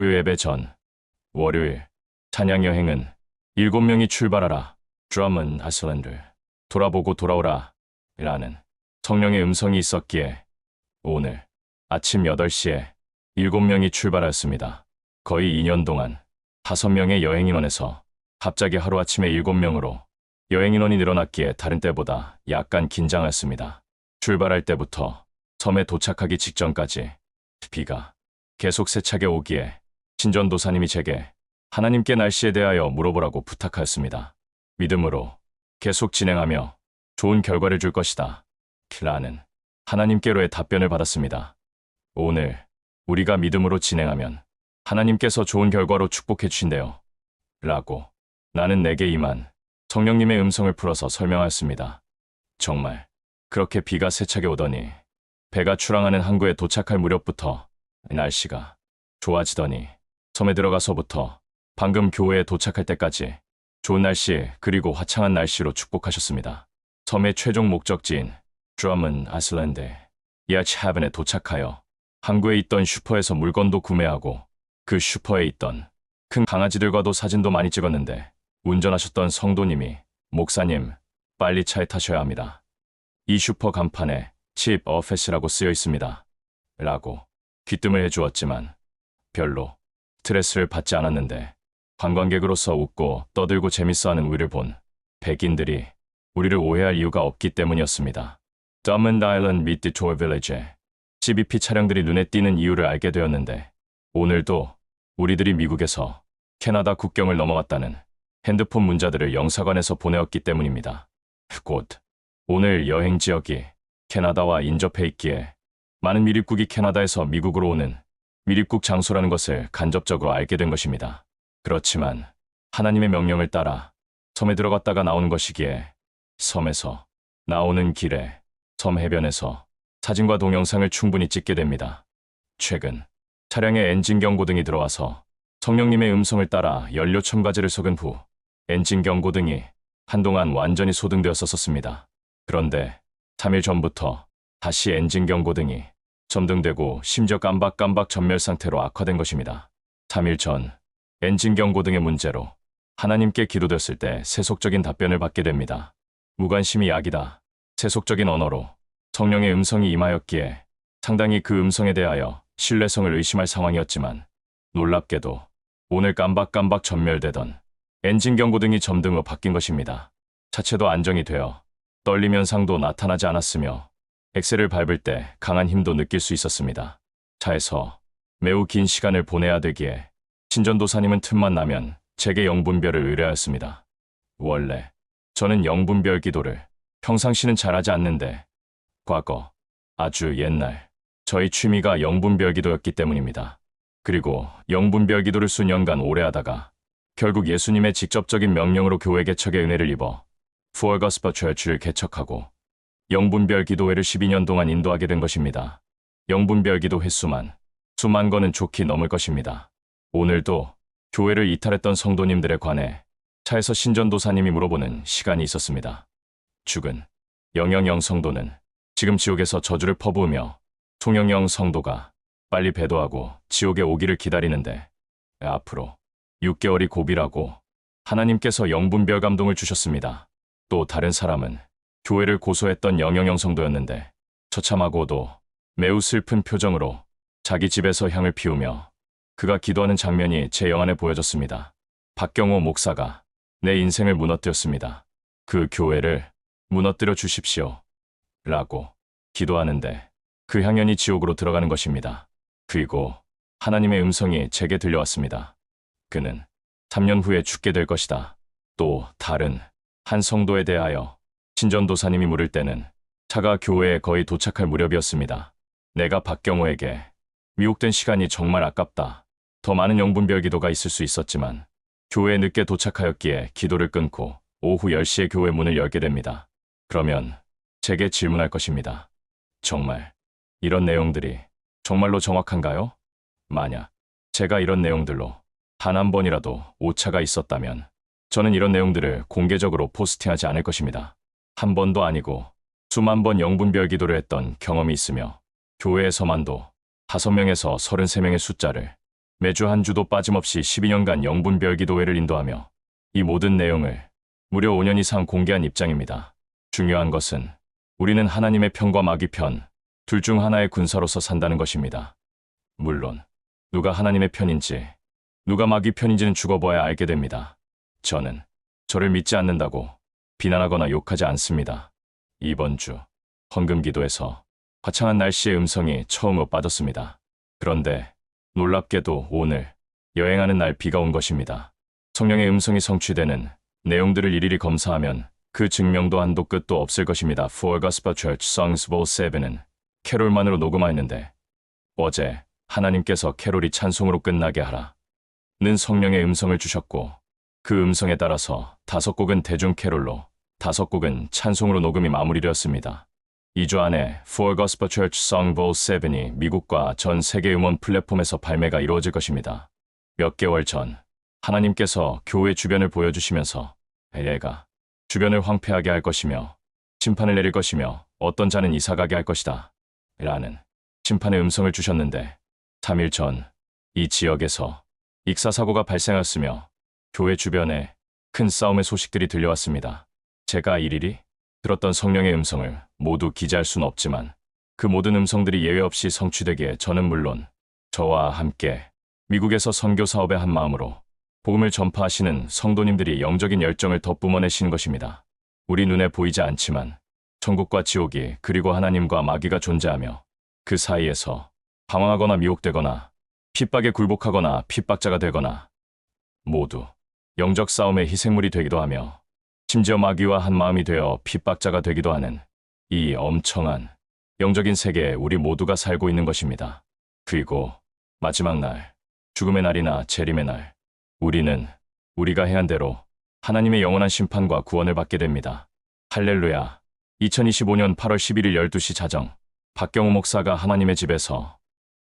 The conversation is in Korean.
예배 전 월요일 찬양 여행은 7명이 출발하라. 드럼은 아슬란드 돌아보고 돌아오라 라는 성령의 음성이 있었기에 오늘 아침 8시에 7명이 출발하였습니다. 거의 2년 동안 5명의 여행인원에서 갑자기 하루아침에 7명으로 여행인원이 늘어났기에 다른 때보다 약간 긴장했습니다. 출발할 때부터 섬에 도착하기 직전까지 비가 계속 세차게 오기에 신전도사님이 제게 하나님께 날씨에 대하여 물어보라고 부탁하였습니다. 믿음으로 계속 진행하며 좋은 결과를 줄 것이다 라는 하나님께로의 답변을 받았습니다. 오늘 우리가 믿음으로 진행하면 하나님께서 좋은 결과로 축복해 주신대요 라고 나는 내게 임한 성령님의 음성을 풀어서 설명하였습니다. 정말 그렇게 비가 세차게 오더니 배가 출항하는 항구에 도착할 무렵부터 날씨가 좋아지더니 섬에 들어가서부터 방금 교회에 도착할 때까지 좋은 날씨 그리고 화창한 날씨로 축복하셨습니다. 섬의 최종 목적지인 드럼은 아슬란드 야치하벤에 도착하여 항구에 있던 슈퍼에서 물건도 구매하고 그 슈퍼에 있던 큰 강아지들과도 사진도 많이 찍었는데 운전하셨던 성도님이 목사님 빨리 차에 타셔야 합니다. 이 슈퍼 간판에 칩 어페스라고 쓰여 있습니다 라고 귀뜸을 해주었지만 별로 스트레스를 받지 않았는데 관광객으로서 웃고 떠들고 재밌어하는 우리를 본 백인들이 우리를 오해할 이유가 없기 때문이었습니다. 더먼드 아일랜드 및 디토어 빌리지에 CBP 차량들이 눈에 띄는 이유를 알게 되었는데 오늘도 우리들이 미국에서 캐나다 국경을 넘어갔다는 핸드폰 문자들을 영사관에서 보내었기 때문입니다. 곧 오늘 여행 지역이 캐나다와 인접해 있기에 많은 미립국이 캐나다에서 미국으로 오는 미립국 장소라는 것을 간접적으로 알게 된 것입니다. 그렇지만 하나님의 명령을 따라 섬에 들어갔다가 나오는 것이기에 섬에서 나오는 길에 섬 해변에서 사진과 동영상을 충분히 찍게 됩니다. 최근 차량에 엔진 경고등이 들어와서 성령님의 음성을 따라 연료 첨가제를 섞은 후 엔진 경고등이 한동안 완전히 소등되었었습니다. 그런데 3일 전부터 다시 엔진 경고등이 점등되고 심지어 깜박깜박 전멸 상태로 악화된 것입니다. 3일 전 엔진 경고등의 문제로 하나님께 기도됐을 때 세속적인 답변을 받게 됩니다. 무관심이 약이다. 세속적인 언어로 성령의 음성이 임하였기에 상당히 그 음성에 대하여 신뢰성을 의심할 상황이었지만 놀랍게도 오늘 깜박깜박 전멸되던 엔진 경고등이 점등 후 바뀐 것입니다. 차체도 안정이 되어 떨림 현상도 나타나지 않았으며 엑셀을 밟을 때 강한 힘도 느낄 수 있었습니다. 차에서 매우 긴 시간을 보내야 되기에 신전도사님은 틈만 나면 제게 영분별을 의뢰하였습니다. 원래 저는 영분별 기도를 평상시는 잘하지 않는데 과거 아주 옛날 저희 취미가 영분별 기도였기 때문입니다. 그리고 영분별 기도를 수년간 오래 하다가 결국 예수님의 직접적인 명령으로 교회 개척의 은혜를 입어 Full Gospel Church를 개척하고 영분별 기도회를 12년 동안 인도하게 된 것입니다. 영분별 기도 횟수만 수만 건은 좋게 넘을 것입니다. 오늘도 교회를 이탈했던 성도님들에 관해 차에서 신전도사님이 물어보는 시간이 있었습니다. 죽은 영영영 성도는 지금 지옥에서 저주를 퍼부으며 송영영 성도가 빨리 배도하고 지옥에 오기를 기다리는데 앞으로 6개월이 고비라고 하나님께서 영분별 감동을 주셨습니다. 또 다른 사람은 교회를 고소했던 영영영 성도였는데 처참하고도 매우 슬픈 표정으로 자기 집에서 향을 피우며 그가 기도하는 장면이 제 영안에 보여졌습니다. 박경호 목사가 내 인생을 무너뜨렸습니다. 그 교회를 무너뜨려 주십시오 라고 기도하는데 그 향연이 지옥으로 들어가는 것입니다. 그리고 하나님의 음성이 제게 들려왔습니다. 그는 3년 후에 죽게 될 것이다. 또 다른 한 성도에 대하여 신전도사님이 물을 때는 차가 교회에 거의 도착할 무렵이었습니다. 내가 박경호에게 미혹된 시간이 정말 아깝다. 더 많은 영분별 기도가 있을 수 있었지만 교회에 늦게 도착하였기에 기도를 끊고 오후 10시에 교회 문을 열게 됩니다. 그러면 제게 질문할 것입니다. 정말 이런 내용들이 정말로 정확한가요? 만약 제가 이런 내용들로 단 한 번이라도 오차가 있었다면 저는 이런 내용들을 공개적으로 포스팅하지 않을 것입니다. 한 번도 아니고 수만 번 영분별 기도를 했던 경험이 있으며 교회에서만도 5명에서 33명의 숫자를 매주 한 주도 빠짐없이 12년간 영분별 기도회를 인도하며 이 모든 내용을 무려 5년 이상 공개한 입장입니다. 중요한 것은 우리는 하나님의 편과 마귀 편, 둘 중 하나의 군사로서 산다는 것입니다. 물론 누가 하나님의 편인지 누가 마귀 편인지는 죽어봐야 알게 됩니다. 저는 저를 믿지 않는다고 비난하거나 욕하지 않습니다. 이번 주 헌금 기도에서 화창한 날씨의 음성이 처음으로 빠졌습니다. 그런데 놀랍게도 오늘 여행하는 날 비가 온 것입니다. 성령의 음성이 성취되는 내용들을 일일이 검사하면 그 증명도 한도 끝도 없을 것입니다. For Gospel Church Songs Vol 7은 캐롤만으로 녹음하였는데 어제 하나님께서 캐롤이 찬송으로 끝나게 하라 는 성령의 음성을 주셨고 그 음성에 따라서 5곡은 대중 캐롤로 5곡은 찬송으로 녹음이 마무리되었습니다. 2주 안에 For Gospel Church Song Vol 7이 미국과 전 세계 음원 플랫폼에서 발매가 이루어질 것입니다. 몇 개월 전 하나님께서 교회 주변을 보여주시면서 얘가 주변을 황폐하게 할 것이며 심판을 내릴 것이며 어떤 자는 이사가게 할 것이다 라는 심판의 음성을 주셨는데 3일 전 이 지역에서 익사사고가 발생하였으며 교회 주변에 큰 싸움의 소식들이 들려왔습니다. 제가 일일이 들었던 성령의 음성을 모두 기재할 수는 없지만 그 모든 음성들이 예외 없이 성취되기에 저는 물론 저와 함께 미국에서 선교 사업의 한 마음으로 복음을 전파하시는 성도님들이 영적인 열정을 더 뿜어내시는 것입니다. 우리 눈에 보이지 않지만 천국과 지옥이 그리고 하나님과 마귀가 존재하며 그 사이에서 방황하거나 미혹되거나 핍박에 굴복하거나 핍박자가 되거나 모두 영적 싸움의 희생물이 되기도 하며 심지어 마귀와 한 마음이 되어 핍박자가 되기도 하는 이 엄청한 영적인 세계에 우리 모두가 살고 있는 것입니다. 그리고 마지막 날, 죽음의 날이나 재림의 날, 우리는 우리가 행한 대로 하나님의 영원한 심판과 구원을 받게 됩니다. 할렐루야. 2025년 8월 11일 12시 자정, 박경호 목사가 하나님의 집에서